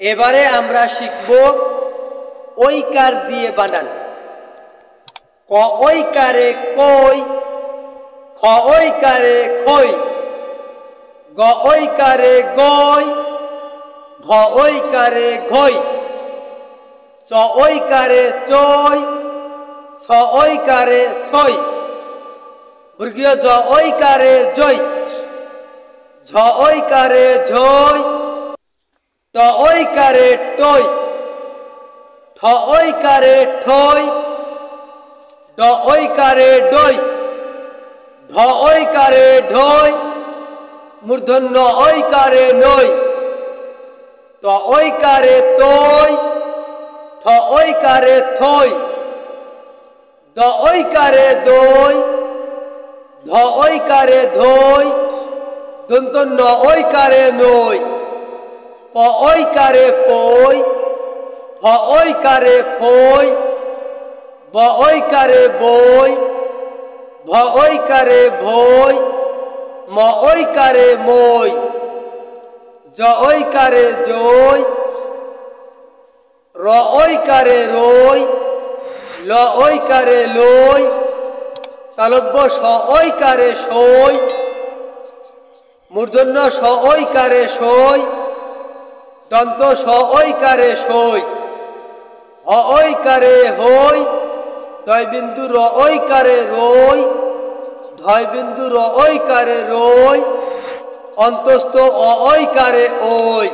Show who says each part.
Speaker 1: এবারে আমরা শিখব ঐকার দিয়ে বানান। ক ঐকারে কই, খ ঐকারে খই, গ ঐকারে গই, ঘ ঐকারে ঘই, চ ঐকারে চই, ছ ঐকারে ছই, বর্গীয় জ ঐকারে জই, ঝ ঐকারে ঝই, ট ঐকারে টই, ঠ ঐকারে ঠই, ড ঐকারে ডই, ঢ ঐকারে ঢই, মূর্ধন্য ঐকারে নই, ত ঐকারে তই, থ ঐকারে থই, দ ঐকারে দই, ধ ঐকারে ধই, দন্ত ন ঐকারে নই, প ঐকারে পই, ফ ঐকারে ফই, ব ঐকারে বই, ভ ঐকারে ভই, ম ঐকারে মই, জ ঐকারে জই, র ঐকারে রই, ল ঐকারে লই, তালব্য স ঐকারে সই, মূর্ধন্য স ঐকারে সই, দন্ত স ঐকারে সই, হ ঐকারে হই, দয় বিন্দু র ঐকারে রই, ধয় বিন্দু র ঐকারে রই, অন্তস্থ অ ঐকারে ওই।